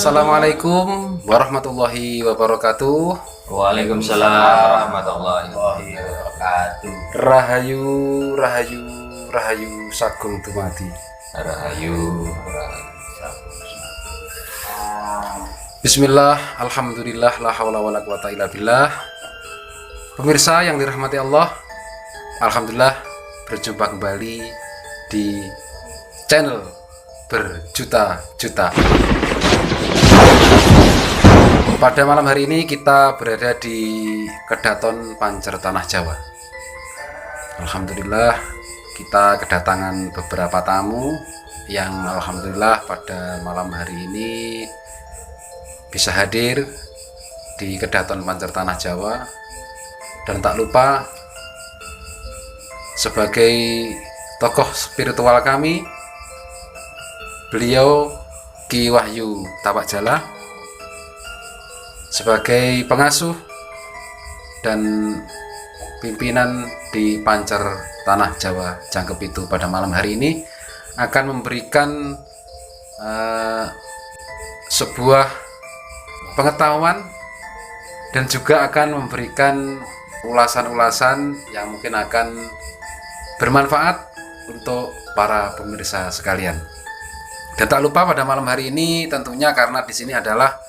Assalamualaikum warahmatullahi wabarakatuh. Waalaikumsalam warahmatullahi wabarakatuh. Rahayu, rahayu, rahayu sagung dumadi. Rahayu. Bismillah, alhamdulillah, la haula wala quwata illa billah. Pemirsa yang dirahmati Allah, alhamdulillah berjumpa kembali di channel berjuta-juta. Pada malam hari ini kita berada di Kedaton Pancer Tanah Jawa. Alhamdulillah kita kedatangan beberapa tamu yang alhamdulillah pada malam hari ini bisa hadir di Kedaton Pancer Tanah Jawa. Dan tak lupa sebagai tokoh spiritual kami, beliau Ki Wahyu Tapak Jala, sebagai pengasuh dan pimpinan di Pancer Tanah Jawa Jangkep itu pada malam hari ini akan memberikan sebuah pengetahuan dan juga akan memberikan ulasan-ulasan yang mungkin akan bermanfaat untuk para pemirsa sekalian. Dan tak lupa pada malam hari ini tentunya karena di sini adalah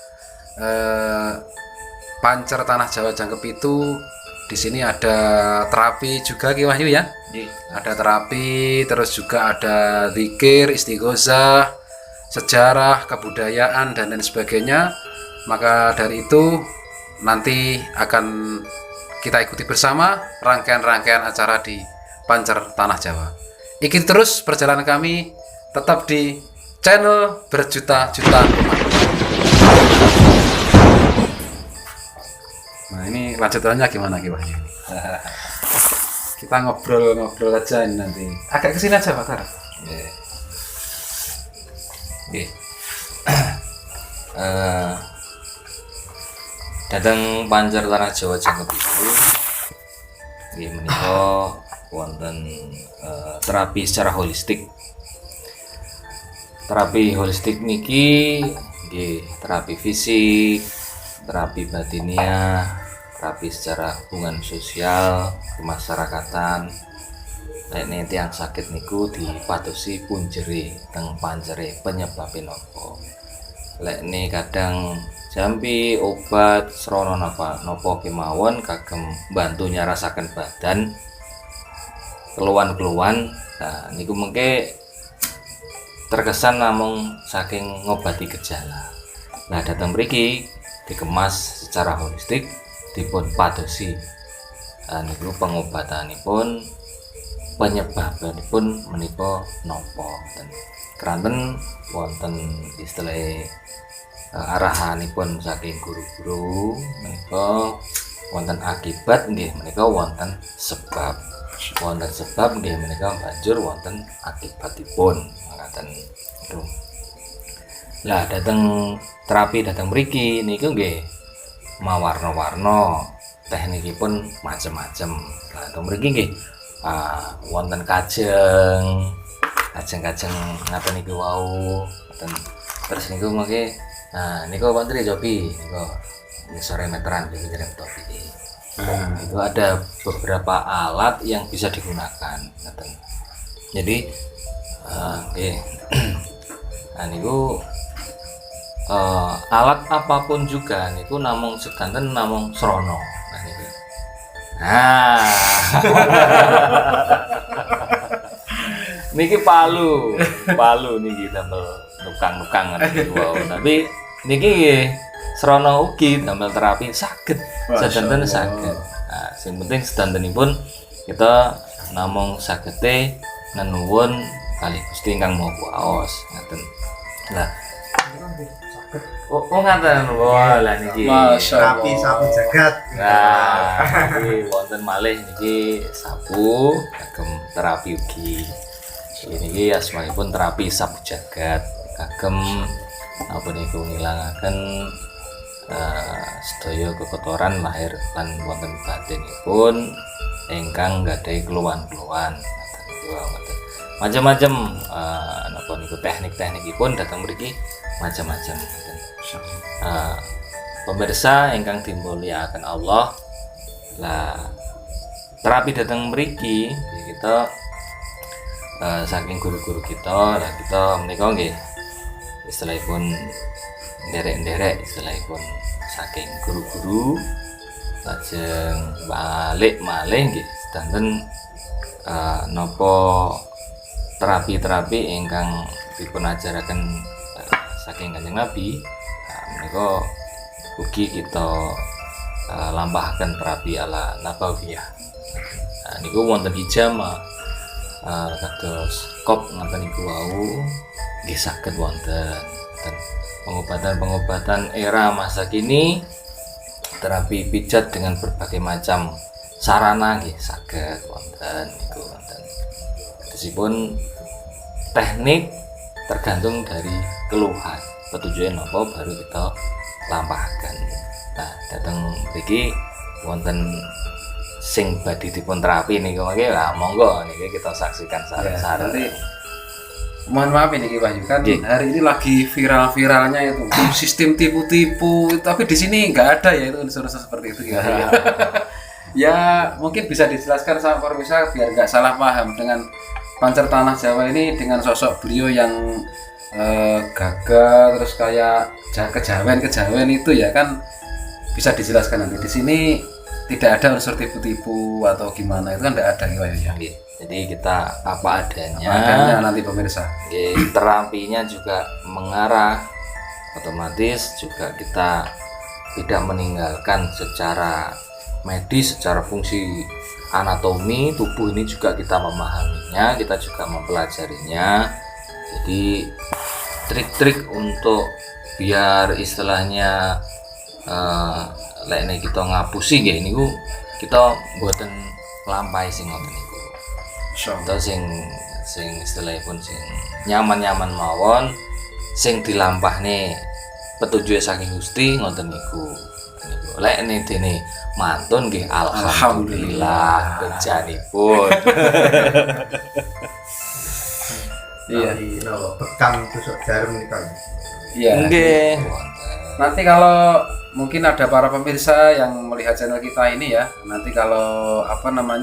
Pancer Tanah Jawa Jangkep itu, di sini ada terapi juga Ki Wahyu ya. Ada terapi, terus juga ada zikir, istighosah, sejarah, kebudayaan dan lain sebagainya. Maka dari itu nanti akan kita ikuti bersama rangkaian-rangkaian acara di Pancer Tanah Jawa. Ikuti terus perjalanan kami tetap di channel berjuta-juta umat. Nah ini lanjutannya gimana Ki Wahyu? Kita ngobrol-ngobrol aja ini nanti. Agak kesini aja Pak Tar. Datang Pancer Tanah Jawa Jangkep itu menika wonten terapi secara holistik. Terapi holistik niki nggih terapi fisik, terapi batiniah, terapi secara hubungan sosial, kemasyarakatan. Nek tiyang sakit niku dipadosi punjere teng pancere penyebabé napa. Lekne kadang jampi obat srana napa kemawon kagem bantu nyarasaken badan keluhan-keluhan. Nah niku mengke terkesan namung saking ngobati gejala. Nah datang mriki dikemas secara holistik dipun padosi. Niku pengobatanipun penyebabipun menika napa keranten wonten istilah arahanipun saking guru-guru menika wonten akibat nggih menika wonten sebab nggih menika banjur wonten akibatipun ngaten itu. Lah dateng terapi dateng mriki niku nggih mawarna-warna, teknikipun macem-macem. Lah dateng mriki nggih wonten kajeng ngaten niku wau ngaten. Terus niku mangke niku Pak Tri Jopi niku sore meteran iki jeneng topi. Itu ada beberapa alat yang bisa digunakan ngaten. Jadi nggih niku alat apapun juga niku namung sedanten namung srana. Niki palu niki damel nukang-nukang niku wow. Tapi niki nggih srana ugi damel terapi saged sedanten saged. Nah, sing penting sedantenipun kita namung sagete nenuwun kalih Gusti ingkang Maha Kuwaos ngaten. Lah ngaten. Wah, lah niki terapi sapu jagat. Nah, iki wonten malih niki sapu kagem terapi ugi. Niki asmanipun terapi sapu jagat kagem apa niku ngilangaken sedaya kekotoran lahir lan wonten batinipun ingkang gadhahi keluhan-keluhan. Macam-macam napa niku teknik-teknikipun datang mriki macam-macam. Pemirsa ingkang dimulyakaken Allah, lah terapi datang mriki kita saking guru-guru kita, lah kita menika nggih istilahipun nderek-nderek istilahipun saking guru-guru lajeng balik malih nggih sedanten napa terapi-terapi ingkang dipun ajaraken saking Kanjeng Nabi. Menika ugi kita lampahaken terapi ala nabawiyah. Niku wonten hijama kados kop ngoten niku wau nggih saged wonten pengobatan-pengobatan era masa kini, terapi pijat dengan berbagai macam sarana nggih saged wonten niku wonten. Meskipun teknik tergantung dari keluhan, petunjuknya napa baru kita lampahaken. Nah, dateng mriki wonten sing badhe dipun terapi niku mangke lah monggo niki kita saksikan sareng-sareng. Nanti mohon maaf ini Ki Wahyu kan hari ini lagi viral-viralnya itu sistem tipu-tipu, tapi di sini nggak ada ya itu unsur-unsur seperti itu Ki Wahyu. Ya mungkin bisa dijelaskan sama pemirsa biar nggak salah paham dengan Pancer Tanah Jawa ini, dengan sosok beliau yang gagah terus kayak kejawen itu ya kan, bisa dijelaskan nanti di sini tidak ada unsur tipu-tipu atau gimana, itu kan tidak ada ya. Jadi kita apa adanya nanti pemirsa. Terapinya juga mengarah otomatis juga kita tidak meninggalkan secara medis, secara fungsi anatomi tubuh ini juga kita memahaminya, kita juga mempelajarinya. Jadi trik-trik untuk biar istilahnya kita ngapusi nggih niku kita mboten lampahi sing ngoten niku. Kita sing istilahipun sing nyaman-nyaman mawon, sing dilampahne petunjuk saking Gusti ngoten niku. Lek dene mantun nggih alhamdulillah bejanipun. Iya. Bekam tusuk jarum nikah. Iya. Nggih. Nanti kalau mungkin ada para pemirsa yang melihat channel kita ini ya, nanti kalau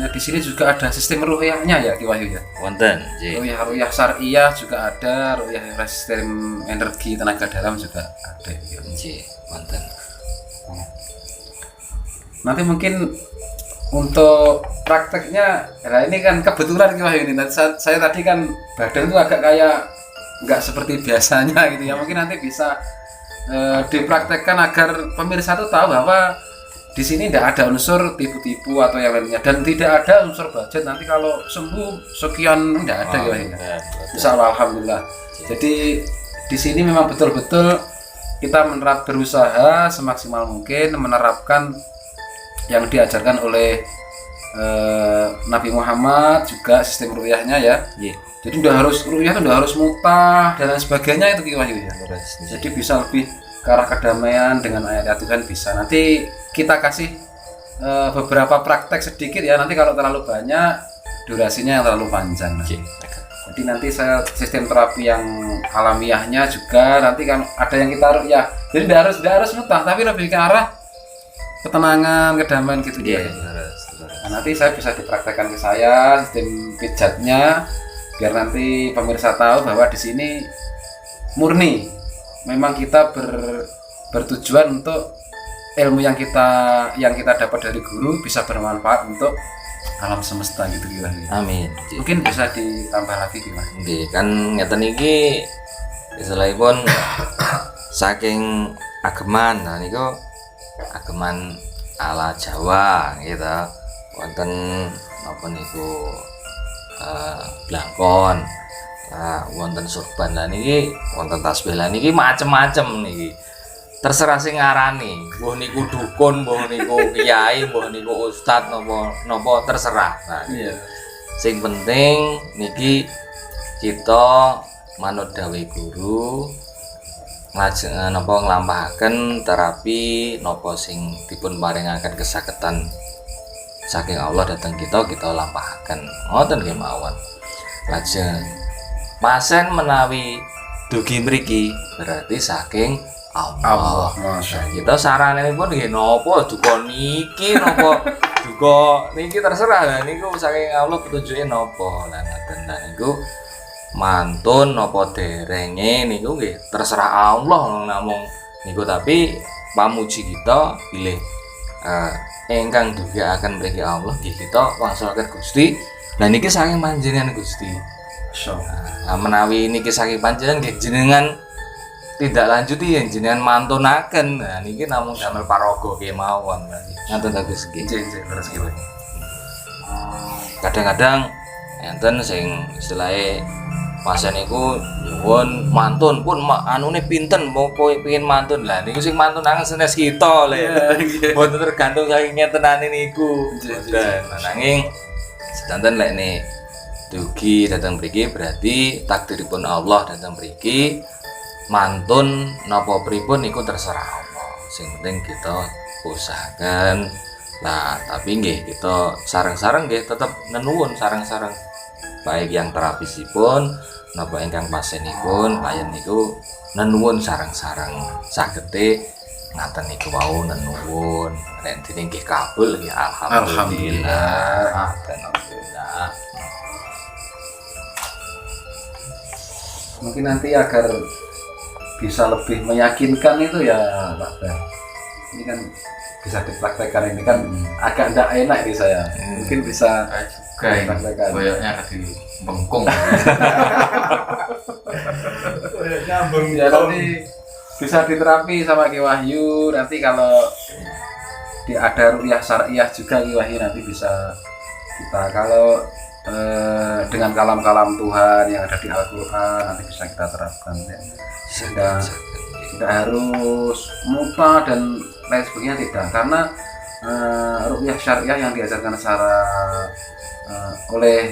di sini juga ada sistem ruqyahnya ya Ki Wahyu ya. Wonten, nggih. Ruqyah syariah juga ada, ruqyah sistem energi tenaga dalam juga ada. Nggih, wonten. Nanti mungkin untuk prakteknya, nah ini kan kebetulan Ki Wahyu ini, saya tadi kan badan itu agak kayak nggak seperti biasanya gitu ya, mungkin nanti bisa dipraktekkan agar pemirsa itu tahu bahwa di sini tidak ada unsur tipu-tipu atau yang lainnya, dan tidak ada unsur budget nanti kalau sembuh sekian, tidak ada gitu ya. Insyaallah alhamdulillah. Jadi di sini memang betul-betul kita berusaha semaksimal mungkin menerapkan yang diajarkan oleh Nabi Muhammad, juga sistem ruqyahnya ya. Jadi ruqyah itu udah harus mutah dan lain sebagainya itu Ki Wahyu ya. Jadi bisa lebih ke arah kedamaian dengan ayat-ayat Tuhan bisa. Nanti kita kasih beberapa praktek sedikit ya. Nanti kalau terlalu banyak durasinya yang terlalu panjang. Jadi nanti saya sistem terapi yang alamiahnya juga nanti kan ada yang kita ruqyah. Jadi tidak harus mutah, tapi lebih ke arah ketenangan, kedamaian gitu ya. Nah, nanti saya bisa dipraktekkan ke saya sistem pijatnya, biar nanti pemirsa tahu bahwa di sini murni memang kita bertujuan untuk ilmu yang kita dapat dari guru bisa bermanfaat untuk alam semesta gitu gitu. Amin. Mungkin bisa ditambah lagi gimana? Nggih, kan ngeten iki istilahipun saking ageman. Nah niku ageman ala Jawa gitu. Wonten napa niku blangkon. Nah, wonten surban lan niki, wonten tasbih lan niki macem-macem niki. Terserah sing ngarani, mbuh niku dukun, mbuh niku kiai, mbuh niku ustad napa terserah. Nah, iya. Sing penting niki kita manut dawuh guru ngajeng napa nglampahaken terapi napa sing dipun paringaken kesaketan saking Allah dateng kita lampahaken. Ngoten nggih mawon. Lajeng pasien menawi dugi mriki berarti saking Allah. Masya Nah, kita sarane pun nggih napa duka niki napa duka niki terserah lah niku saking Allah petunjuke napa lah ngoten lah niku mantun napa derenge niku nggih terserah Allah namung niku tapi pamuji kita pilih engkang duga akan mriki Allah nggih kita wangsulaken Gusti lan niki saking panjenengan Gusti. Nah, menawi niki saking panjenengan nggih jenengan tidak lanjuti yang jenengan mantunaken. Nah niki namung damel paraga kemawon. Ngaten ta Gus nggih. nggih terus gitu. Kadang-kadang enten sing istilahnya pasien iku nyuwun mantun pun anune pinten mau pengin mantun lah niku sing mantunaken senes kita lho. Mboten tergantung saking ngetenane niku. Dan nanging sedanten lek ne dugi datang mriki berarti takdiripun Allah datang mriki mantun napa pripun niku terserah Allah. Sing penting kita usahakan. Nah, tapi nggih kita sareng-sareng nggih tetep nenuwun sareng-sareng. Baik yang terapisipun napa ingkang pasienipun klien niku nenuwun sareng-sareng sagete ngaten niku wau nenuwun. Nek dene nggih kabul nggih alhamdulillah. Alhamdulillah. Mungkin nanti agar bisa lebih meyakinkan itu ya Pak Ben. Ini kan bisa dipraktekkan, ini kan agak tidak enak ini saya. Mungkin bisa dipraktekkan. Kayaknya di bengkung. Nyambung Ya nanti bisa diterapi sama Ki Wahyu. Nanti kalau ada ruqyah syariah juga Ki Wahyu nanti bisa kita kalau dengan kalam-kalam Tuhan yang ada di Al-Quran nanti bisa kita terapkan ya. Tidak harus muta dan lain sebagainya, tidak, karena ruqyah syariah yang diajarkan secara oleh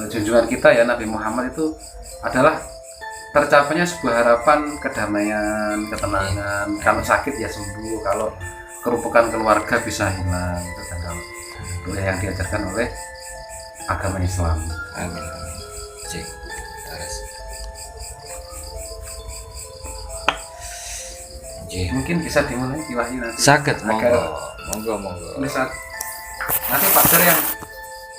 junjungan kita ya Nabi Muhammad itu adalah tercapainya sebuah harapan kedamaian, ketenangan. Kalau sakit ya sembuh, kalau kerupukan keluarga bisa hilang. Itu kan yang diajarkan oleh agama Islam. Amin. Cik, terus. Mungkin bisa dimulai Ki Wahyu nanti. Sakit, monggo. Bisa. Nanti Pak Dar yang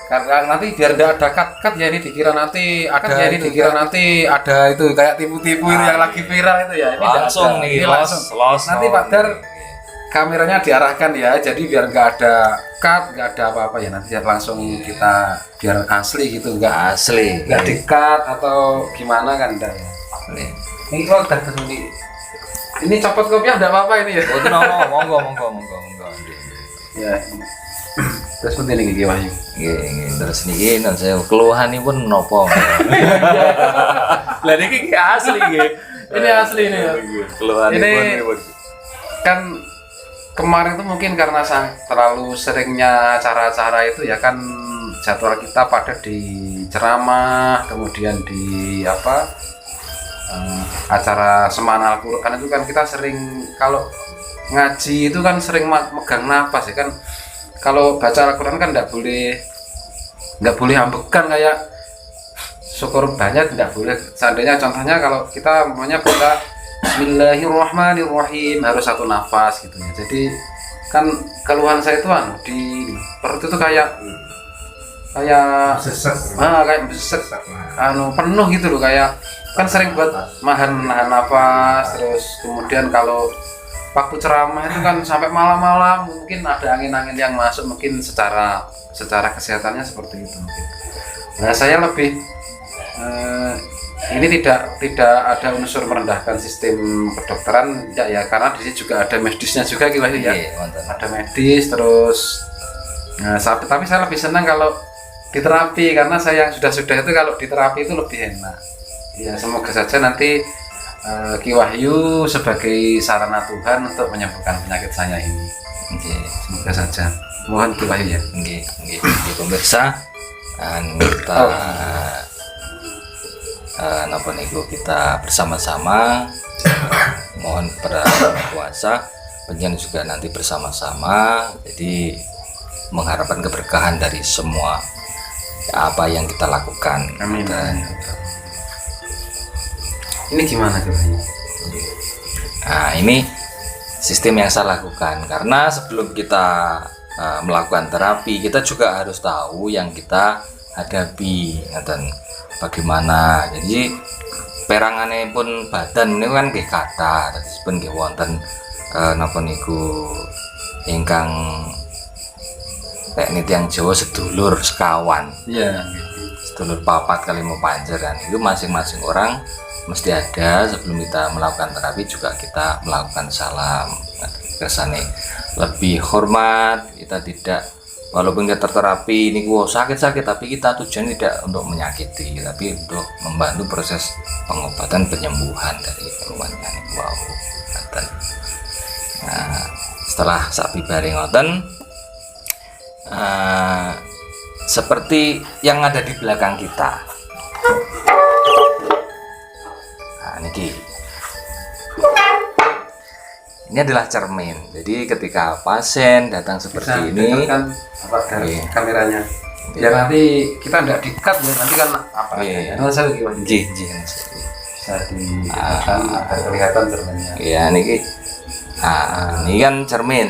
karena nanti biar tidak ada cut ya, ini dikira nanti ada ya, ini dikira nanti ada itu kayak tipu-tipu itu yang lagi viral itu ya. Ini langsung nih, ini langsung. Nanti Pak Dar kameranya diarahkan ya, jadi biar nggak ada cut, nggak ada apa-apa ya, nanti langsung kita biar asli gitu, nggak di cut atau gimana kan enggak ya. Ini kalau udah ini copot kopiah enggak apa-apa ini ya. Oh, monggo. Ya. Terus penting nih Ki Wahyu. Nggih, terus niki nek saya keluhanipun napa? Lah niki asli nggih. Ini asli ini ya. Keluhanipun kan kemarin itu mungkin karena terlalu seringnya acara-acara itu ya kan, jadwal kita padat di ceramah, kemudian di acara Semana Al-Quran itu kan kita sering, kalau ngaji itu kan sering megang napas ya kan. Kalau baca Al-Quran kan nggak boleh ambekan kayak syukur banyak, tidak boleh. Seandainya contohnya kalau kita namanya baca Bismillahirrahmanirrahim harus satu nafas gitu ya. Jadi kan keluhan saya itu di perut itu kayak besek, penuh gitu loh, kayak kan sering buat nahan nafas. Terus kemudian kalau waktu ceramah itu kan sampai malam-malam mungkin ada angin-angin yang masuk, mungkin secara kesehatannya seperti itu mungkin. Nah saya lebih ini tidak ada unsur merendahkan sistem kedokteran ya, karena di sini juga ada medisnya juga gitu ya. Ada medis terus. Nah, tapi saya lebih senang kalau diterapi, karena saya yang sudah itu kalau diterapi itu lebih enak. Ya semoga saja nanti Ki Wahyu sebagai sarana Tuhan untuk menyembuhkan penyakit saya ini. Semoga saja. Mohon Ki Wahyu ya. Nggih, pemirsa, kita napa niku kita bersama-sama mohon kepada kuasa penjenengan juga nanti bersama-sama, jadi mengharapkan keberkahan dari semua apa yang kita lakukan. Amin. Dan ini gimana Ki Wahyu? Nah, ini sistem yang saya lakukan karena sebelum kita melakukan terapi kita juga harus tahu yang kita hadapi dan bagaimana. Jadi perangane pun badan ini kan nggih kathah, pun nggih wonten napa niku ingkang teknik yang Jawa sedulur sekawan. Iya. Sedulur papat kali mau panjeran itu masing-masing orang mesti ada. Sebelum kita melakukan terapi juga kita melakukan salam kesane lebih hormat. Kita tidak, walaupun kita terterapi ini sakit-sakit, tapi kita tujuan tidak untuk menyakiti, tapi untuk membantu proses pengobatan penyembuhan dari keluhannya ini. Nah, setelah sapi bareng ngoten, seperti yang ada di belakang kita. Nah, ini adalah cermin. Jadi ketika pasien datang seperti ini, kan apa dari kameranya. Ya nanti kita tidak di-cut ya, nanti kan apa? Nah, saya gimana? Bisa dilihatkan agar kelihatan cerminnya. Iya, ini kan cermin.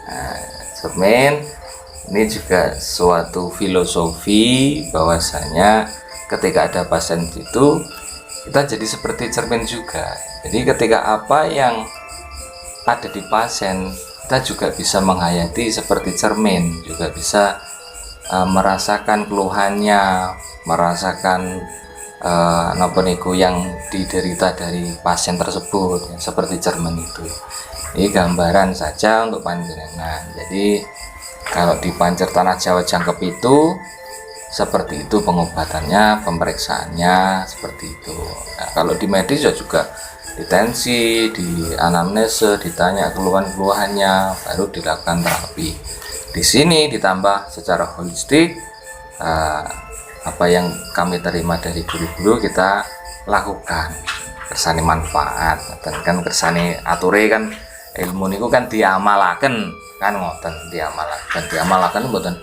Nah, cermin ini juga suatu filosofi bahwasanya ketika ada pasien itu kita jadi seperti cermin juga. Jadi ketika apa yang ada di pasien kita juga bisa menghayati seperti cermin, juga bisa merasakan keluhannya, merasakan napa niku yang diderita dari pasien tersebut, seperti cermin itu. Ini gambaran saja untuk panjenengan. Jadi kalau di Pancer Tanah Jawa Jangkep itu seperti itu pengobatannya, pemeriksaannya seperti itu. Nah, kalau di medis juga ditensi, di anamnese, ditanya keluhan-keluhannya, baru dilakukan terapi. Di sini ditambah secara holistik apa yang kami terima dari guru-guru kita lakukan. Kersane manfaat, dan kan kersane ature kan ilmu niku kan diamalaken, kan ngoten, diamalaken mboten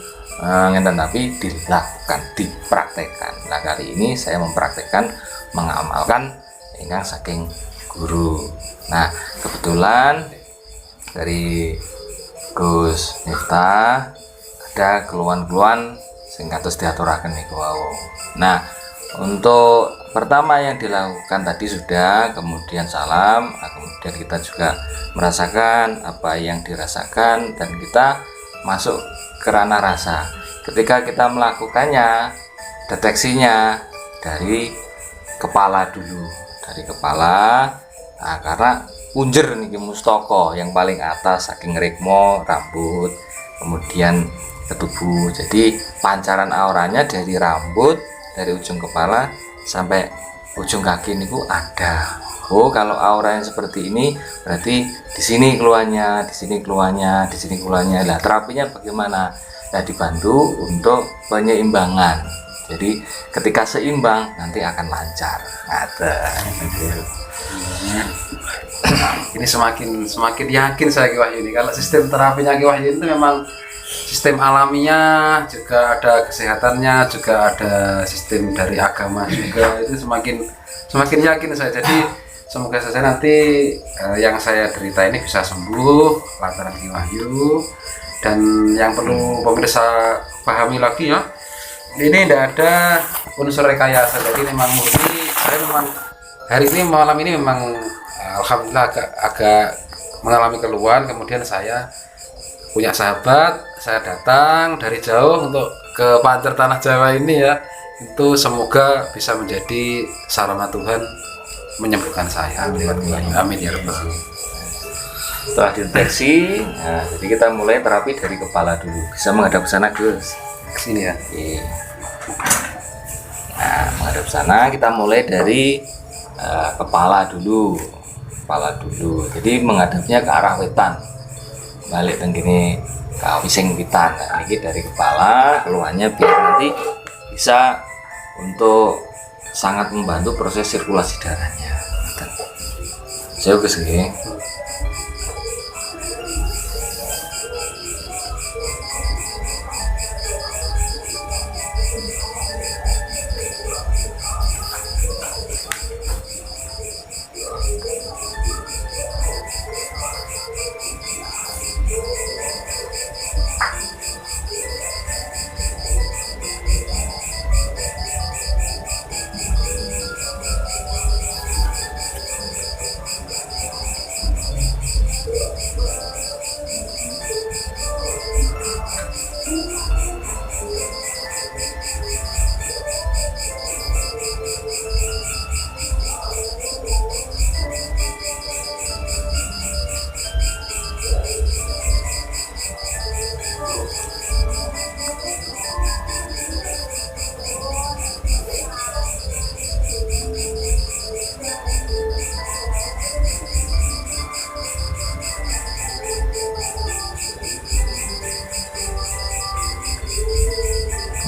ngenten, tapi dilakukan, dipraktekkan. Nah, kali ini saya mempraktekkan, mengamalkan ingkang saking guru. Nah, kebetulan dari Gus Miftah ada keluhan-keluhan sing kados diaturaken niku wau. Nah, untuk pertama yang dilakukan tadi sudah, kemudian salam, kemudian kita juga merasakan apa yang dirasakan dan kita masuk ke ranah rasa. Ketika kita melakukannya, deteksinya dari kepala dulu, dari kepala. Nah, karena punjer niki mustaka yang paling atas saking rikma rambut, kemudian ke tubuh. Jadi pancaran auranya dari rambut, dari ujung kepala sampai ujung kaki niku ada. Oh, kalau aura yang seperti ini berarti di sini keluarnya, di sini keluarnya, di sini keluarnya. Lah, terapinya bagaimana? Nah, dibantu untuk penyeimbangan. Jadi ketika seimbang nanti akan lancar. Ini semakin yakin saya Ki Wahyu ini kalau sistem terapinya Ki Wahyu itu memang sistem alaminya, juga ada kesehatannya, juga ada sistem dari agama juga. Itu semakin yakin saya. Jadi semoga saja nanti yang saya derita ini bisa sembuh lantaran Ki Wahyu. Dan yang perlu pemirsa pahami lagi ya, ini tidak ada unsur rekayasa. Jadi memang murni, saya memang hari ini malam ini memang alhamdulillah agak mengalami keluhan. Kemudian saya punya sahabat, saya datang dari jauh untuk ke Pancer Tanah Jawa ini ya. Itu semoga bisa menjadi sarana Tuhan menyembuhkan saya. Amin ya rabbal alamin. Setelah dideteksi, nah, jadi kita mulai terapi dari kepala dulu. Bisa menghadap ke sana, Gus. Ke sini ya. Oke. Nah, menghadap sana kita mulai dari kepala dulu. Jadi menghadapnya ke arah wetan. Balik dan gini ke wising wetan. Nah, ini dari kepala keluarnya biar nanti bisa untuk sangat membantu proses sirkulasi darahnya. Saya Gus nggih.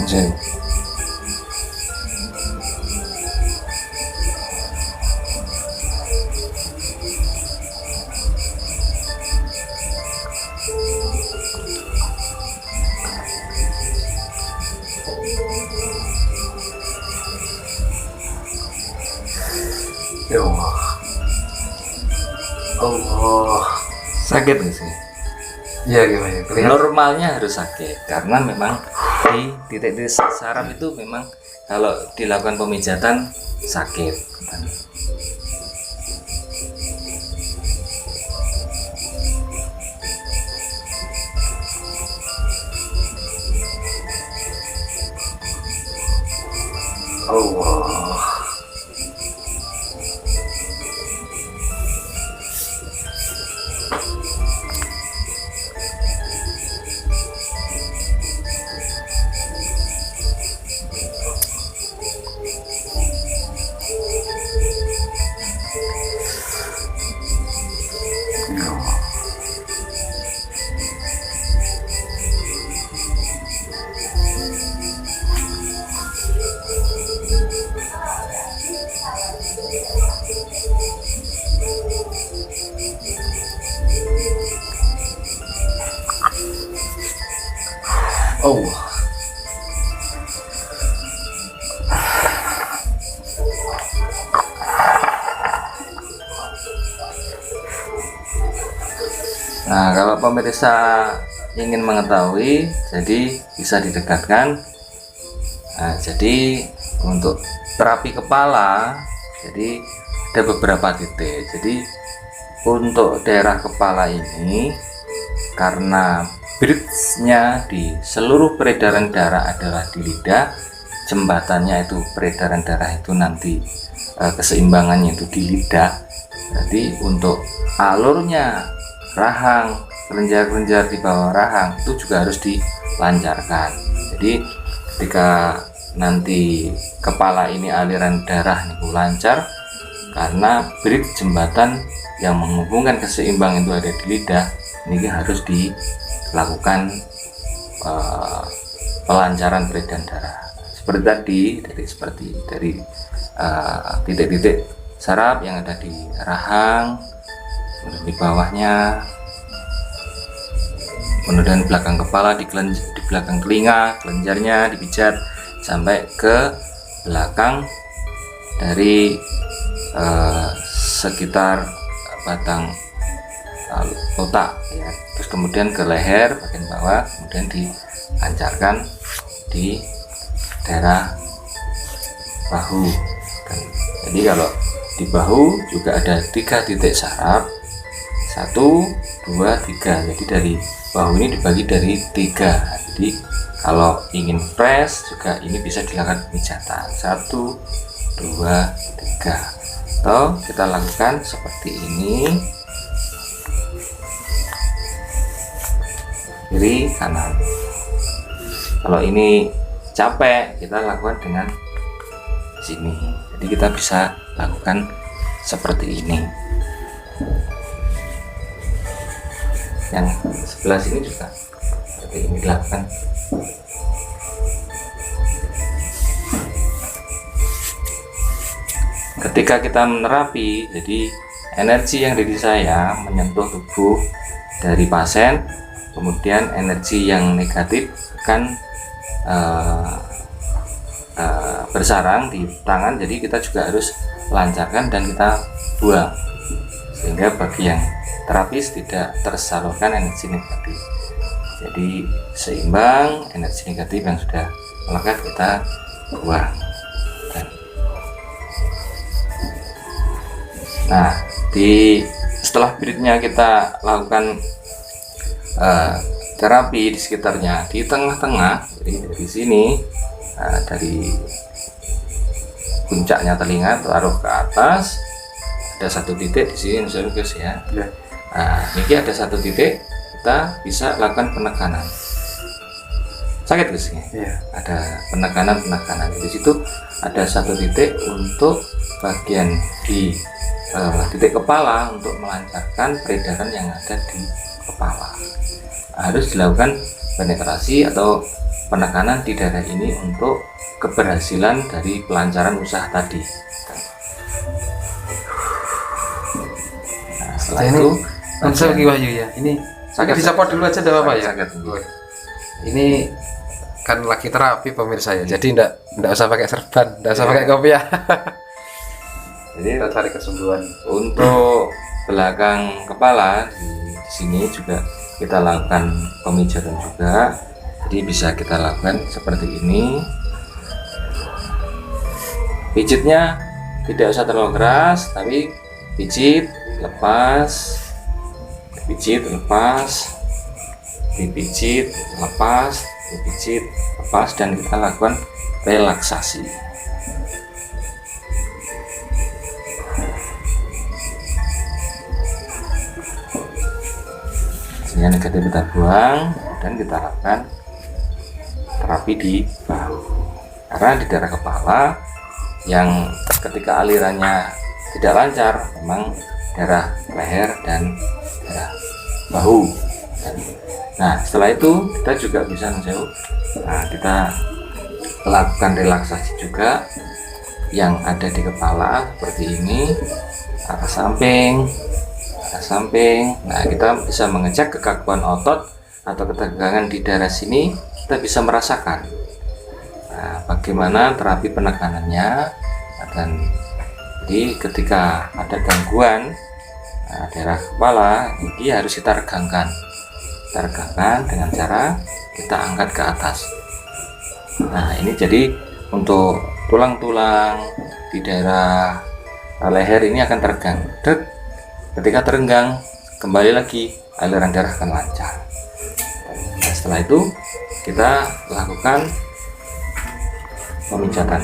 Jen. Ya Allah. Allah. Sakit nggak sih? Iya gimana? Kelihatan. Normalnya harus sakit karena memang di titik-titik saraf itu memang kalau dilakukan pemijatan sakit. Allah. Allah. Nah, kalau pemirsa ingin mengetahui, jadi bisa didekatkan. Nah, jadi untuk terapi kepala, jadi ada beberapa titik. Jadi untuk daerah kepala ini, karena bridge-nya di seluruh peredaran darah adalah di lidah, jembatannya itu peredaran darah itu nanti keseimbangannya itu di lidah. Jadi untuk alurnya rahang, kelenjar-kelenjar di bawah rahang itu juga harus dilancarkan. Jadi ketika nanti kepala ini aliran darah itu lancar, karena bridge jembatan yang menghubungkan keseimbangan itu ada di lidah, ini harus dilakukan pelancaran peredaran darah. Seperti tadi, dari titik-titik saraf yang ada di rahang, kemudian di bawahnya, kemudian belakang kepala, di belakang telinga, kelenjarnya dipijat sampai ke belakang dari sekitar batang otak ya. Terus kemudian ke leher bagian bawah, kemudian dilancarkan di daerah bahu. Jadi kalau di bahu juga ada 3 titik saraf, 1, 2, 3. Jadi dari bahu ini dibagi dari 3. Jadi kalau ingin fresh juga ini bisa dilakukan pemijatan 1, 2, 3. Atau kita lakukan seperti ini, kiri kanan. Kalau ini capek, kita lakukan dengan sini. Jadi kita bisa lakukan seperti ini. Yang sebelah sini juga seperti ini dilakukan. Ketika kita menerapi, jadi energi yang dari saya menyentuh tubuh dari pasien, kemudian energi yang negatif akan bersarang di tangan. Jadi kita juga harus lancarkan dan kita buang, sehingga bagi yang terapis tidak tersalurkan energi negatif. Jadi seimbang, energi negatif yang sudah melekat kita buang. Nah, setelah bridge-nya kita lakukan terapi di sekitarnya, di tengah-tengah, jadi dari sini, dari puncaknya telinga taruh ke atas, ada satu titik di sini, guys ya. Nah, ini ada satu titik, kita bisa lakukan penekanan. Sakit guys ya? Iya. Ada penekanan. Di situ ada satu titik untuk bagian di titik kepala untuk melancarkan peredaran yang ada di kepala. Harus dilakukan penetrasi atau penekanan di daerah ini untuk keberhasilan dari pelancaran usaha tadi. Nah, setelah ini itu langsung Ki Wahyu ya. Ini Sakit, disapot dulu aja enggak apa-apa ya. sakit. Ini kan lagi terapi pemirsa ya. Jadi enggak usah pakai serban, enggak usah pakai kopiah. Jadi Kita cari kesembuhan. untuk belakang kepala di sini juga kita lakukan pemijatan juga. Jadi bisa kita lakukan seperti ini. Pijitnya tidak usah terlalu keras, tapi pijit, lepas, pijit, lepas, dipijit, lepas, dipijit, lepas, dan kita lakukan relaksasi. Sehingga negatif kita buang dan kita lakukan terapi di bahu. Karena di daerah kepala yang ketika alirannya tidak lancar memang daerah leher dan daerah bahu. Nah, setelah itu kita juga bisa menjauh. Nah, kita lakukan relaksasi juga yang ada di kepala seperti ini, arah samping. Nah, kita bisa mengecek kekakuan otot atau ketegangan di daerah sini. Kita bisa merasakan bagaimana terapi penekanannya. Dan jadi ketika ada gangguan daerah kepala ini harus kita regangkan dengan cara kita angkat ke atas. Nah, ini jadi untuk tulang-tulang di daerah leher ini akan teregang. Ketika terenggang, kembali lagi aliran darah akan lancar. Nah, setelah itu kita lakukan pemijatan.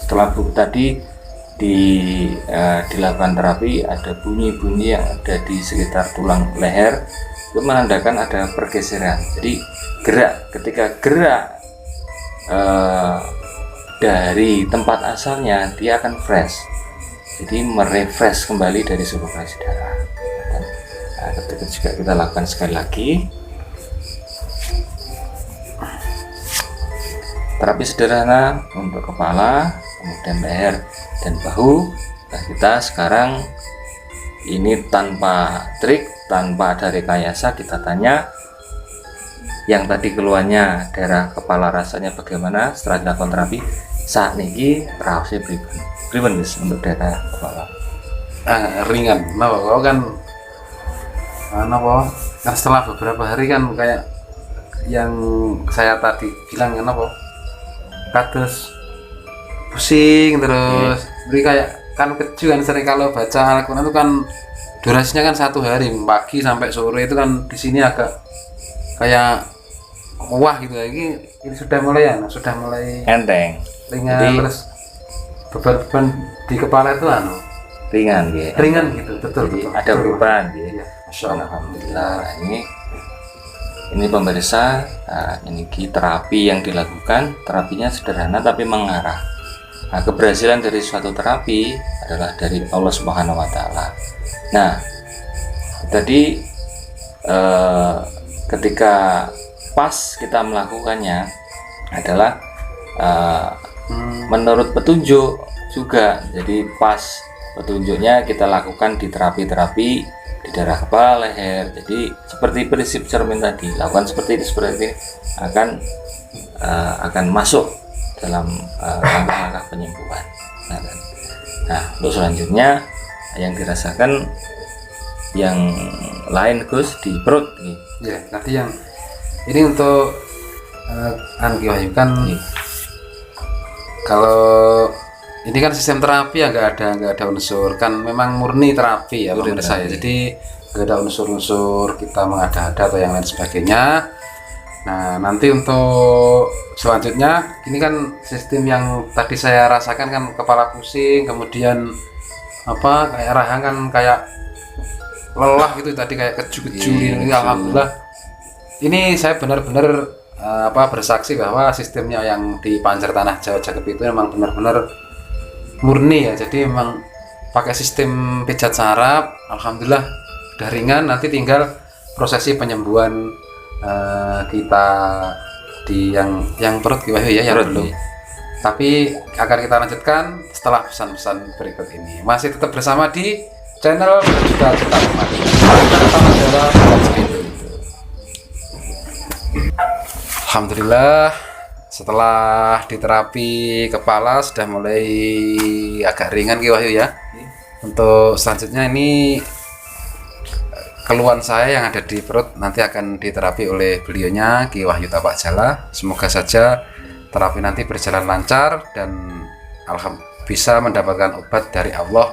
Setelah tadi dilakukan terapi, ada bunyi-bunyi yang ada di sekitar tulang leher, itu menandakan ada pergeseran. Jadi ketika gerak dari tempat asalnya, dia akan fresh. Jadi merefresh kembali dari sirkulasi darah. Nah, ketika juga kita lakukan sekali lagi terapi sederhana untuk kepala, kemudian leher dan bahu. Nah, kita sekarang ini tanpa trik, tanpa ada rekayasa, kita tanya yang tadi keluarnya daerah kepala rasanya bagaimana setelah dilakukan terapi. Saat ini rausnya pribun untuk daerah kepala Ringan. Nah, kau kan kan setelah beberapa hari kan kayak yang saya tadi bilang kan kados pusing terus beri kayak kan keju kan sering kalau baca Al-Quran itu kan durasinya kan 1 hari pagi sampai sore itu kan di sini agak kayak wah gitu ya. Ini sudah mulai enteng, ringan. Jadi, terus beban di kepala itu ringan ya. ringan gitu. Betul. Ada perubahan ya. Masya Allah. Alhamdulillah. Ini pemirsa, ini terapi yang dilakukan, terapinya sederhana tapi mengarah. Nah, keberhasilan dari suatu terapi adalah dari Allah Subhanahu wa Ta'ala. Nah, tadi ketika pas kita melakukannya adalah menurut petunjuk juga. Jadi pas petunjuknya kita lakukan di terapi-terapi di daerah kepala, leher. Jadi seperti prinsip cermin tadi, lakukan seperti ini akan masuk dalam langkah-langkah penyembuhan. Nah, untuk selanjutnya yang dirasakan yang lain Gus di perut nih. Ya, nanti yang ini untuk Ki Wahyu kan kalau ini kan sistem terapi ya nggak ada unsur, kan memang murni terapi ya menurut saya. Jadi nggak ada unsur-unsur kita mengada-ada atau yang lain sebagainya. Nah, nanti untuk selanjutnya ini kan sistem yang tadi saya rasakan kan kepala pusing, kemudian kayak rahang kan kayak lelah gitu tadi, kayak keju-keju ini. Alhamdulillah ini saya benar-benar bersaksi bahwa sistemnya yang di Pancar Tanah Jawa Cakep itu memang benar-benar murni ya, jadi memang pakai sistem pijat saraf. Alhamdulillah udah ringan, nanti tinggal prosesi penyembuhan kita di yang perut Ki Wahyu ya, yang Perut, belum. iya. Tapi akan kita lanjutkan setelah pesan-pesan berikut ini. Masih tetap bersama di channel Berjuta Juta Umat. Pertama adalah Sepitu. Alhamdulillah setelah diterapi kepala sudah mulai agak ringan Ki Wahyu ya. Untuk selanjutnya ini keluhan saya yang ada di perut nanti akan diterapi oleh beliaunya Ki Wahyu Tapak Jala. Semoga saja terapi nanti berjalan lancar dan bisa mendapatkan obat dari Allah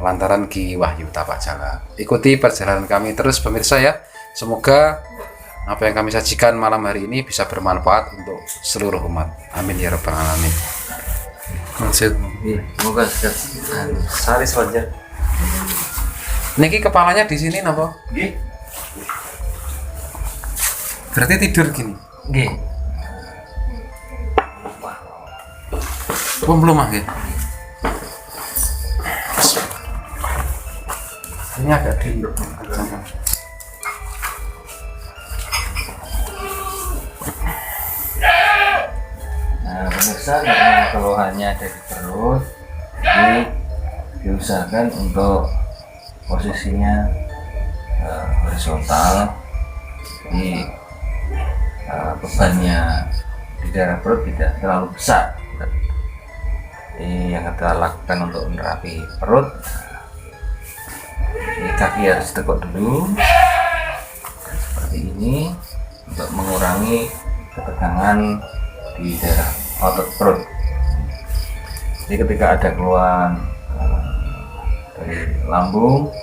lantaran Ki Wahyu Tapak Jala. Ikuti perjalanan kami terus pemirsa ya. Semoga apa yang kami sajikan malam hari ini bisa bermanfaat untuk seluruh umat. Amin ya rabbal alamin. Maksud Semoga sehari saja. niki kepalanya di sini napa? Nggih. Berarti tidur gini. Nggih. Belum ah ya. Ini agak di Nah, pemirsa, karena keluhannya ada di perut, jadi diusahakan untuk posisinya horizontal, jadi bebannya di daerah perut tidak terlalu besar. Jadi yang kita lakukan untuk menerapi perut, ini kaki harus ditekuk dulu seperti ini untuk mengurangi ketegangan di daerah otot perut. Jadi ketika ada keluhan dari lambung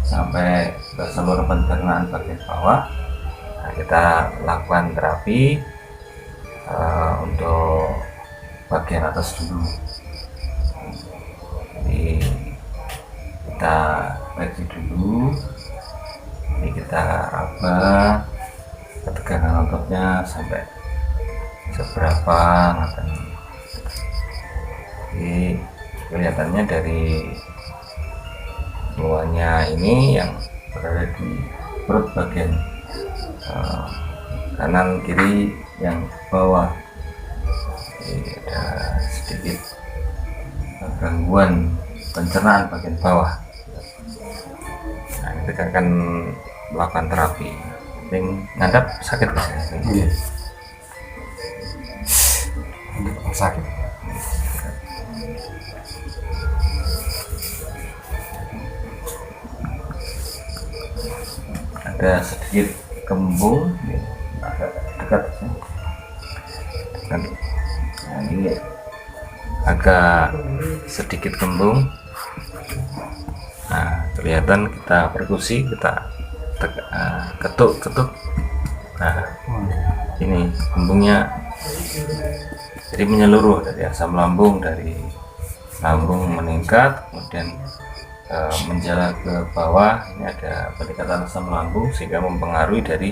sampai ke seluruh pencernaan bagian bawah, nah, kita lakukan terapi untuk bagian atas dulu. Jadi kita kaji dulu, ini kita raba ketegangan ototnya sampai seberapa katanya. Jadi kelihatannya dari keluarnya ini yang berada di perut bagian kanan kiri yang bawah. Jadi ada sedikit gangguan pencernaan bagian bawah. Nah, kita akan melakukan terapi. Yang ngadap sakit nggak sih? Iya. Sakit. Ada sedikit kembung, agak dekat. Nah, ini agak sedikit kembung. Nah, kelihatan kita perkusi, kita ketuk. Nah, ini kembungnya jadi menyeluruh dari asam lambung, dari lambung meningkat kemudian menjalar ke bawah. Ini ada peningkatan asam lambung sehingga mempengaruhi dari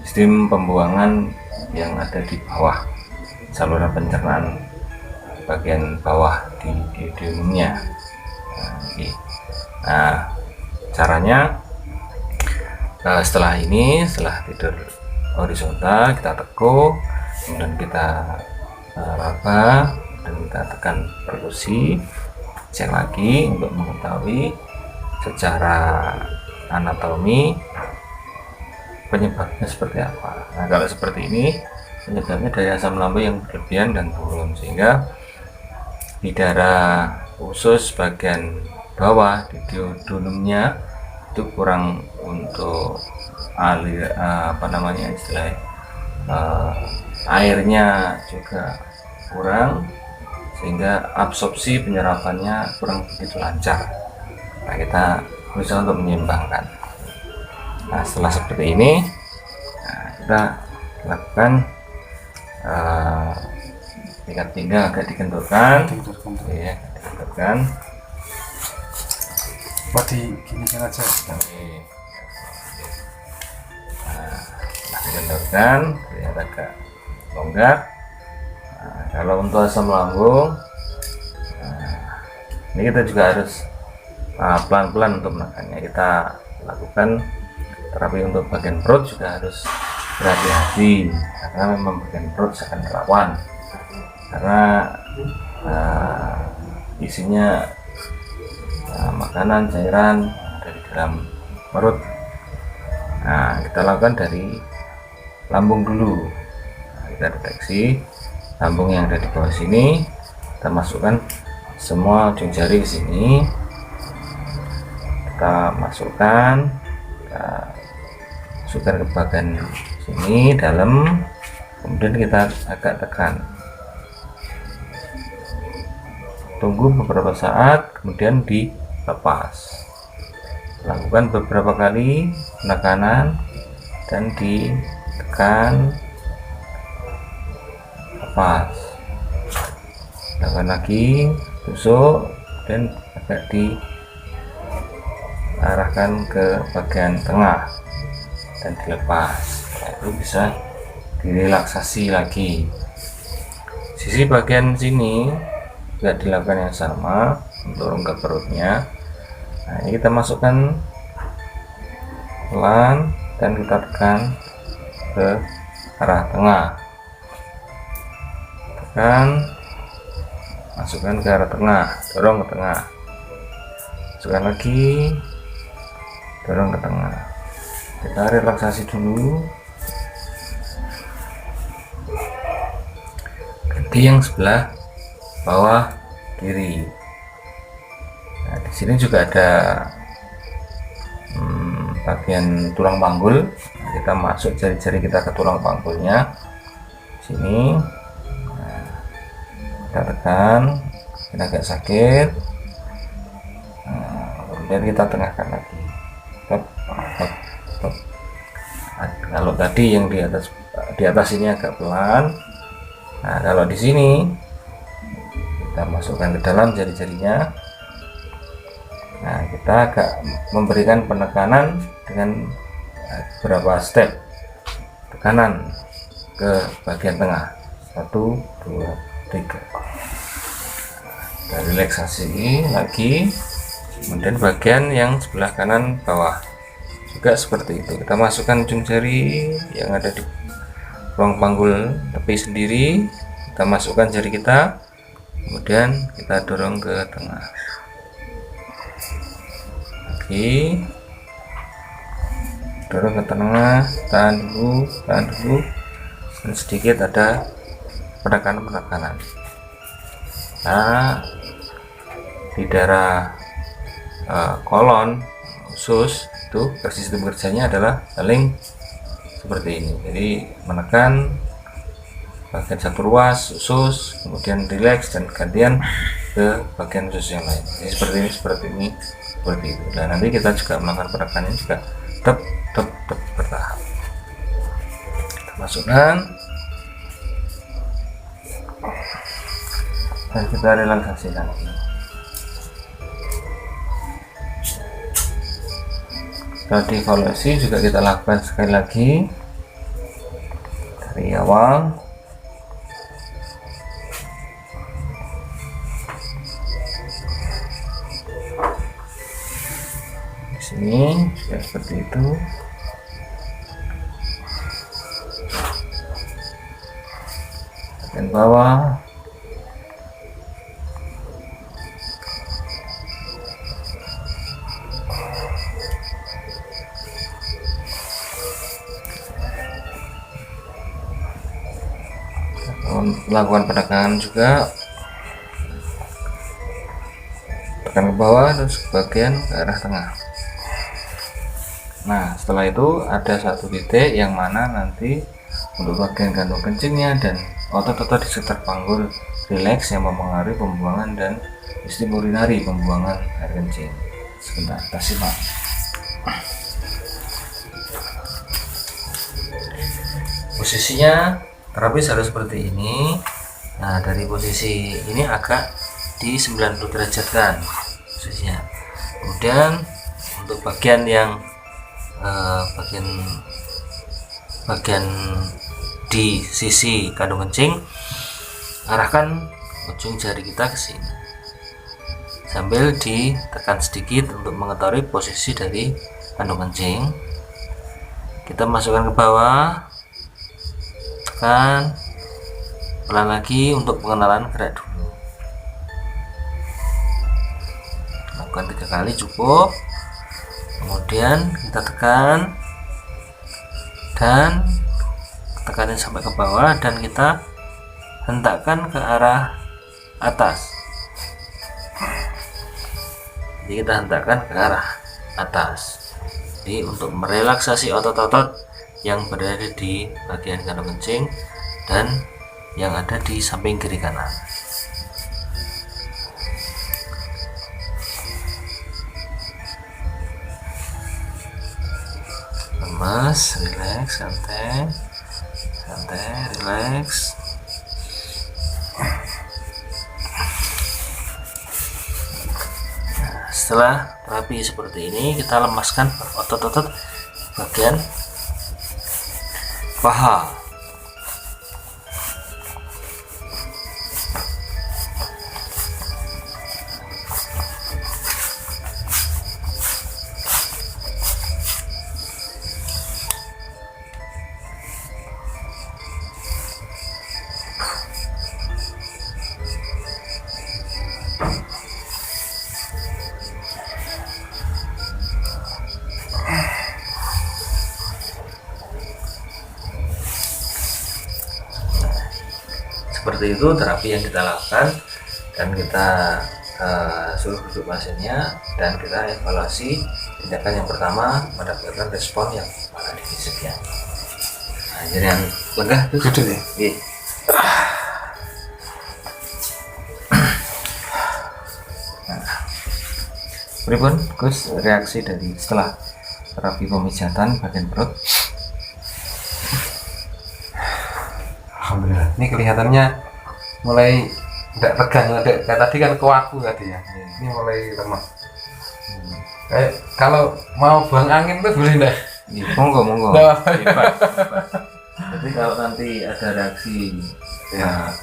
sistem pembuangan yang ada di bawah, saluran pencernaan bagian bawah di duodenumnya. Nah, caranya setelah tidur horizontal kita tekuk, kemudian kita raba dan kita tekan perkusi. Cek lagi untuk mengetahui secara anatomi penyebabnya seperti apa. Nah, kalau seperti ini penyebabnya dari asam lambung yang berlebihan dan turun, sehingga di daerah usus bagian bawah di duodenumnya itu kurang untuk airnya juga kurang, sehingga absorpsi penyerapannya kurang begitu lancar. Nah, kita berusaha untuk menyeimbangkan. Nah, setelah seperti ini, kita lakukan tingkat pinggang agak dikendurkan, ya, dikendurkan. Gini aja. Nah, dikendurkan, lihat agak longgar. Nah, kalau untuk asam lambung Ini kita juga harus pelan-pelan untuk menekannya. Kita lakukan terapi untuk bagian perut juga harus berhati-hati, karena memang bagian perut akan rawan karena isinya makanan, cairan dari dalam perut. Nah, kita lakukan dari lambung dulu. Nah, kita deteksi lambung yang ada di bawah sini, kita masukkan semua ujung jari ke sini, kita masukkan ke bagian sini dalam, kemudian kita agak tekan, tunggu beberapa saat, kemudian dilepas. Lakukan beberapa kali penekanan dan ditekan, lepas. Lakukan lagi, tusuk dan agak diarahkan ke bagian tengah dan dilepas. Nah, itu bisa direlaksasi lagi. Sisi bagian sini juga dilakukan yang sama untuk rongga perutnya. Nah, ini kita masukkan pelan dan kita tekan ke arah tengah, tekan, masukkan ke arah tengah, dorong ke tengah, masukkan lagi, dorong ke tengah. Kita relaksasi dulu. Ganti yang sebelah bawah kiri. Nah, di sini juga ada bagian tulang panggul. Nah, kita masuk jari-jari kita ke tulang panggulnya sini. Nah, kita tekan, ini agak sakit. Nah, kemudian kita tengahkan lagi. Stop. Nah, kalau tadi yang di atas ini agak pelan. Nah, kalau di sini kita masukkan ke dalam jari-jarinya. Nah, kita agak memberikan penekanan dengan beberapa step tekanan ke bagian tengah. 1, 2, 3. Kita relaksasi lagi. Kemudian bagian yang sebelah kanan bawah juga seperti itu. Kita masukkan ujung jari yang ada di ruang panggul tepi sendiri. Kita masukkan jari kita, kemudian kita dorong ke tengah. Oke, dorong ke tengah, tahan dulu, dan sedikit ada penekanan. Nah, di daerah kolon usus itu sistem kerjanya adalah saling seperti ini. Jadi menekan bagian satu ruas usus, kemudian rileks dan gantian ke bagian usus yang lain. Jadi seperti ini, seperti itu. Dan nanti kita juga melakukan penekanannya juga tetap bertahap. Kita masukkan dan kita relaksasi lagi. Tadi evaluasi juga kita lakukan sekali lagi dari awal. Di sini sudah seperti itu. Bagian bawah. Melakukan penekanan juga, tekan ke bawah terus ke bagian ke arah tengah. Nah, setelah itu ada satu titik yang mana nanti untuk bagian kandung kencingnya dan otot-otot di sekitar panggul rileks yang mempengaruhi pembuangan dan sistem urinari, pembuangan air kencing. Sebentar, kita simak. Posisinya terapis harus seperti ini. Nah, dari posisi ini agak di 90 derajat kan posisinya. Kemudian untuk bagian yang bagian di sisi kandung kencing, arahkan ujung jari kita ke sini sambil ditekan sedikit untuk mengetahui posisi dari kandung kencing. Kita masukkan ke bawah, tekan pelan lagi untuk pengenalan gerak dulu. Lakukan 3 kali cukup, kemudian kita tekan dan tekanin sampai ke bawah dan kita hentakkan ke arah atas. Jadi kita hentakkan ke arah atas. Jadi untuk merelaksasi otot-otot yang berada di bagian kandung kencing dan yang ada di samping kiri kanan. Lemas, relax, santai, relax. Setelah terapi seperti ini, kita lemaskan otot-otot bagian paha. Seperti itu terapi yang kita lakukan, dan kita suruh duduk pasiennya dan kita evaluasi tindakan yang pertama mendapatkan respon yang mana di sekian. Nah, jadi yang lega Duduk ya. Iya. Pripun Gus reaksi dari setelah terapi pemijatan bagian perut? Alhamdulillah. Ini kelihatannya mulai tidak tegang, kayak tadi kan kewaku tadi ya. Ini mulai lemah. Kayak kalau mau buang angin tuh boleh enggak? Iya, monggo. Nggak apa-apa. Bebas. Jadi kalau nanti ada reaksi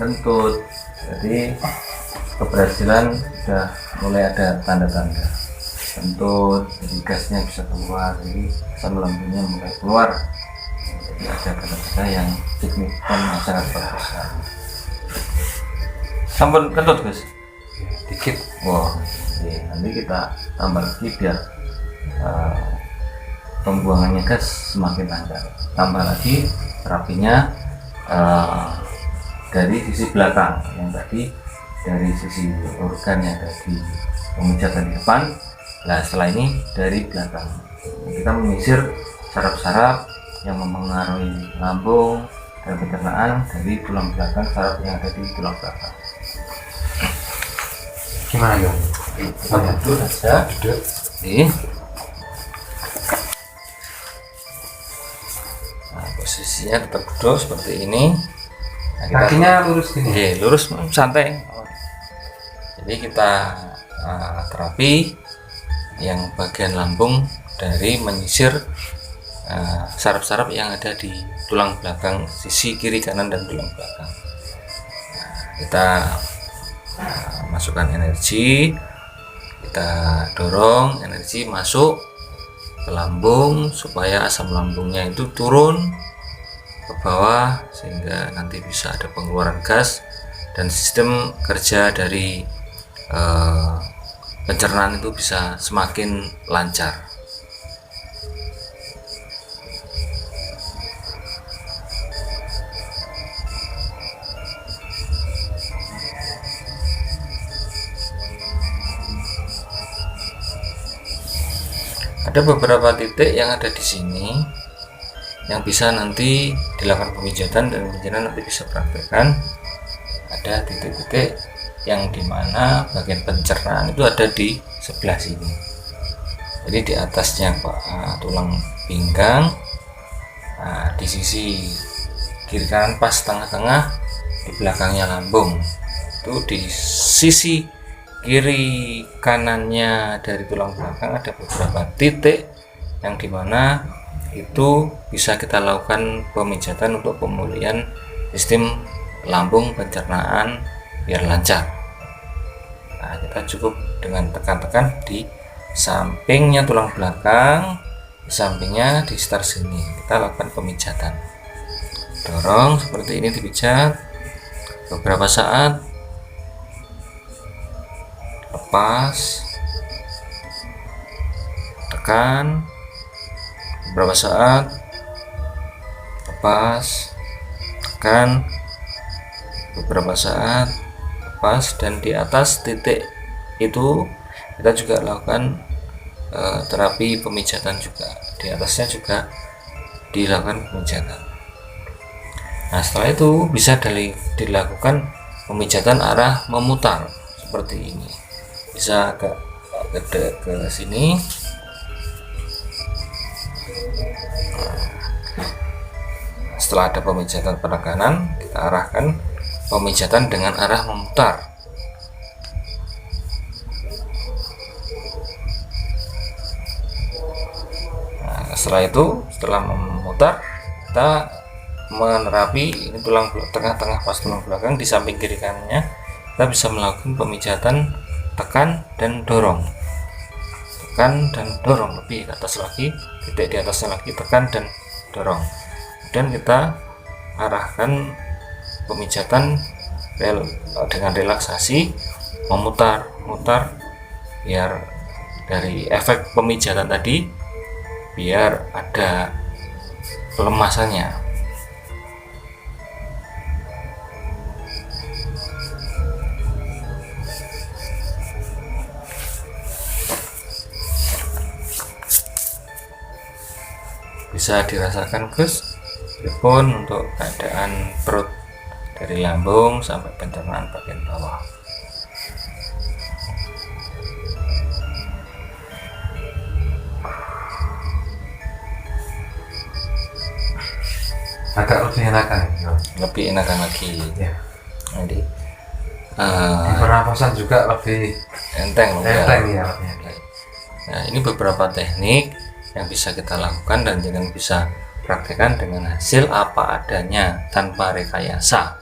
kentut, jadi keberhasilan sudah mulai ada tanda-tanda kentut, jadi gasnya bisa keluar, jadi asam lambungnya mulai keluar. Jadi ada tanda-tanda yang signifikan yang sangat bagus. Sampun kentut Gus? Dikit. Wah, nanti kita tambah lagi biar pembuangannya gas semakin lancar. Tambah lagi terapinya dari sisi belakang, yang tadi dari sisi organ yang ada di pemijatan di depan. Nah, setelah ini dari belakang kita menyisir saraf-saraf yang mempengaruhi lambung dan pencernaan dari tulang belakang, saraf yang ada di tulang belakang. Gimana ya? Duduk saja. Duduk. Nah, posisinya tetap duduk seperti ini. Nah, Kakinya lurus gini. Oke, lurus, santai. Jadi kita terapi yang bagian lambung dari menyisir saraf-saraf yang ada di tulang belakang sisi kiri kanan dan tulang belakang. Nah, kita masukkan energi, kita dorong energi masuk ke lambung supaya asam lambungnya itu turun ke bawah sehingga nanti bisa ada pengeluaran gas dan sistem kerja dari pencernaan itu bisa semakin lancar. Ada beberapa titik yang ada di sini yang bisa nanti dilakukan pemijatan, dan pemijatan nanti bisa praktekkan. Ada titik-titik yang dimana bagian pencernaan itu ada di sebelah sini. Jadi di atasnya tulang pinggang, di sisi kiri kanan pas tengah-tengah, di belakangnya lambung. Itu di sisi kiri kanannya dari tulang belakang ada beberapa titik yang dimana itu bisa kita lakukan pemijatan untuk pemulihan sistem lambung pencernaan biar lancar. Nah, kita cukup dengan tekan-tekan di sampingnya tulang belakang, di sampingnya di sekitar sini. Kita lakukan pemijatan. Dorong seperti ini, dipijat beberapa saat. Lepas, tekan beberapa saat, lepas, tekan beberapa saat, lepas, dan di atas titik itu kita juga lakukan terapi pemijatan juga. Di atasnya juga dilakukan pemijatan. Nah, setelah itu bisa dilakukan pemijatan arah memutar seperti ini. Bisa agak ke sini. Setelah ada pemijatan penekanan, kita arahkan pemijatan dengan arah memutar. Nah, setelah itu, setelah memutar, kita menerapi ini tulang tengah-tengah pas tulang belakang di samping kiri kanannya. Kita bisa melakukan pemijatan tekan dan dorong, tekan dan dorong, lebih ke atas lagi, titik di atasnya lagi, tekan dan dorong. Dan kita arahkan pemijatan dengan relaksasi, memutar biar dari efek pemijatan tadi biar ada pelemasannya. Bisa dirasakan Gus, pun untuk keadaan perut dari lambung sampai pencernaan bagian bawah. Agak lebih enakan ya. Lebih enakan lagi Ya. nanti Di pernapasan juga lebih enteng ya. Nah, ini beberapa teknik yang bisa kita lakukan dan jangan bisa praktekkan dengan hasil apa adanya tanpa rekayasa,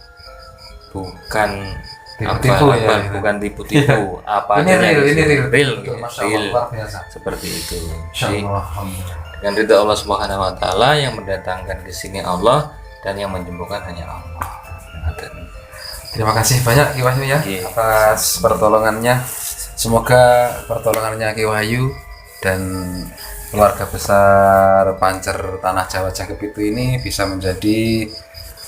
bukan Tipu-tipu ya, bukan tipu-tipu. Apa Ini adanya, real. Masya Allah, real. luar biasa. Seperti itu. Insya Jadi, Allah, alhamdulillah. dengan ridha Allah Subhanahu wa taala, yang mendatangkan ke sini Allah dan yang menyembuhkan hanya Allah. Terima kasih banyak Ki Wahyu ya Iya. atas pertolongannya. Semoga pertolongannya Ki Wahyu dan keluarga besar Pancer Tanah Jawa Jangkep ini bisa menjadi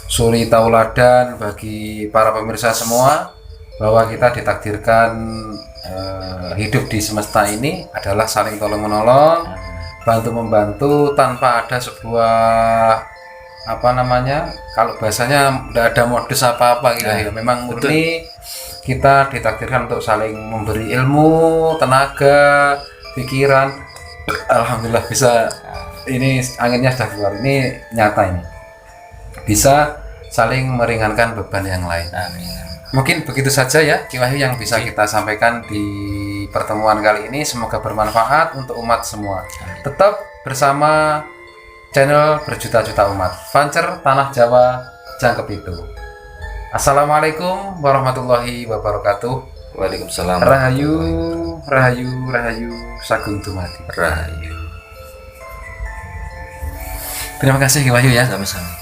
suri tauladan bagi para pemirsa semua, bahwa kita ditakdirkan hidup di semesta ini adalah saling tolong menolong, bantu membantu tanpa ada sebuah kalau bahasanya tidak ada modus apa-apa gitu ya. Memang murni kita ditakdirkan untuk saling memberi ilmu, tenaga, pikiran. Alhamdulillah bisa, ini anginnya sudah keluar, ini nyata, ini bisa saling meringankan beban yang lain. Mungkin begitu saja ya Ki Wahyu yang bisa kita sampaikan di pertemuan kali ini. Semoga bermanfaat untuk umat semua. Tetap bersama channel berjuta-juta umat Pancer Tanah Jawa Jangkep itu. Assalamualaikum warahmatullahi wabarakatuh. Waalaikumsalam. Rahayu, rahayu, rahayu, sagung dumadi. Rahayu. Terima kasih Ki Wahyu ya. Sama-sama.